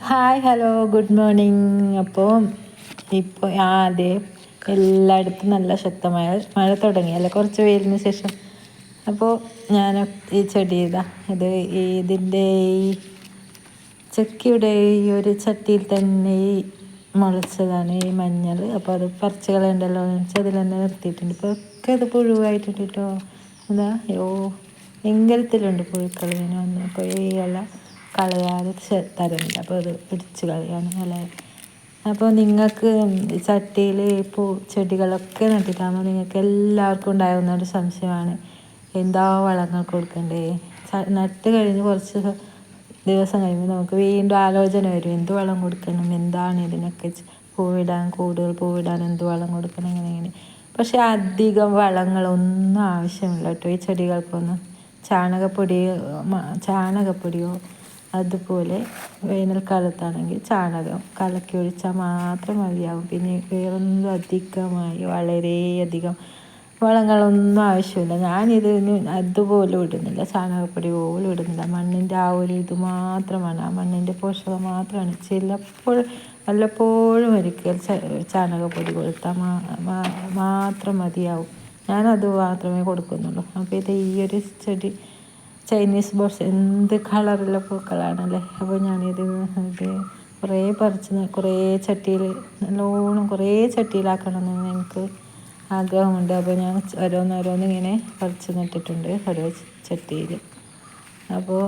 Hi hello good morning. അപ്പോൾ ഇപ്പോൾ ആദ്യം എല്ലായിടത്തും നല്ല ശക്തമായ മഴ തുടങ്ങിയല്ലേ കുറച്ച് വെയിലിന് ശേഷം. അപ്പോൾ ഞാൻ ഈ ചെടി ഇത് ഇതിൻ്റെ ഈ ചക്കിയുടെ ഈ ഒരു ചട്ടിയിൽ തന്നെ ഈ മുളച്ചതാണ് ഈ മഞ്ഞൾ. അപ്പോൾ അത് പറിച്ച് കളയണ്ടല്ലോ എന്ന് വെച്ചാൽ അതിൽ തന്നെ നിർത്തിയിട്ടുണ്ട്. ഇപ്പോൾ ഒക്കെ അത് പുഴുവായിട്ടുണ്ട് കേട്ടോ. എന്താ എങ്കലത്തിലുണ്ട് പുഴുക്കൾ ഇങ്ങനെ വന്ന്. അപ്പോൾ ഈ ഇല കളയാതെ തരുന്നില്ല, അപ്പോൾ അത് പിടിച്ച് കളയാണ് അല്ലേ. അപ്പോൾ നിങ്ങൾക്ക് ചട്ടിയിൽ ചെടികളൊക്കെ നട്ടിട്ടാകുമ്പോൾ നിങ്ങൾക്ക് എല്ലാവർക്കും ഉണ്ടാകുന്ന ഒരു സംശയമാണ്, എന്താ വളങ്ങൾ കൊടുക്കണ്ടേ. നട്ട് കഴിഞ്ഞ് കുറച്ച് ദിവസം കഴിയുമ്പോൾ നമുക്ക് വീണ്ടും ആലോചന വരും, എന്ത് വളം കൊടുക്കണം, എന്താണ് ഇതിനൊക്കെ കൂടുതൽ പൂവിടാൻ എന്ത് വളം കൊടുക്കണം, ഇങ്ങനെ. പക്ഷെ അധികം വളങ്ങളൊന്നും ആവശ്യമില്ല കേട്ടോ ഈ ചെടികൾക്കൊന്നും. ചാണകപ്പൊടിയോ അതുപോലെ വേനൽക്കാലത്താണെങ്കിൽ ചാണകം കലക്കി ഒഴിച്ചാൽ മാത്രം മതിയാവും. പിന്നെ വേറൊന്നും അധികമായി വളരെയധികം വളങ്ങളൊന്നും ആവശ്യമില്ല. ഞാനിതിന് അതുപോലും ഇടുന്നില്ല, ചാണകപ്പൊടി പോലും ഇടുന്നില്ല. മണ്ണിൻ്റെ ആ ഒരു ഇത് മാത്രമാണ്, ആ മണ്ണിൻ്റെ പോഷകം മാത്രമാണ്. വല്ലപ്പോഴും ഒരിക്കൽ ചാണകപ്പൊടി കൊടുത്താൽ മാത്രം മതിയാവും. ഞാനത് മാത്രമേ കൊടുക്കുന്നുള്ളൂ. അപ്പോൾ ഈ ഒരു ചെടി ചൈനീസ് ബോർഡ്സ് എന്ത് കളറുള്ള പൂക്കളാണല്ലേ. അപ്പോൾ ഞാനിത് കുറേ ചട്ടിയിൽ നല്ലോണം കുറേ ചട്ടിയിലാക്കണമെന്ന് എനിക്ക് ആഗ്രഹമുണ്ട്. അപ്പോൾ ഞാൻ ഓരോന്നിങ്ങനെ പറിച്ച് നട്ടിട്ടുണ്ട് ഓരോ ചട്ടിയിൽ. അപ്പോൾ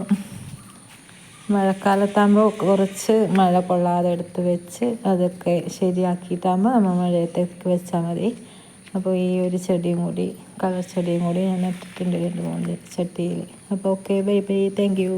മഴക്കാലത്താകുമ്പോൾ കുറച്ച് മഴ കൊള്ളാതെ എടുത്ത് വെച്ച് അതൊക്കെ ശരിയാക്കിയിട്ടാകുമ്പോൾ നമ്മൾ മഴയത്തേക്ക് വെച്ചാൽ മതി. അപ്പോൾ ഈ ഒരു കളർ ചെടിയും കൂടി ഞാൻ നട്ടിട്ടുണ്ട് 2-3 ചട്ടിയിൽ. അപ്പോൾ okay, bye bye, thank you.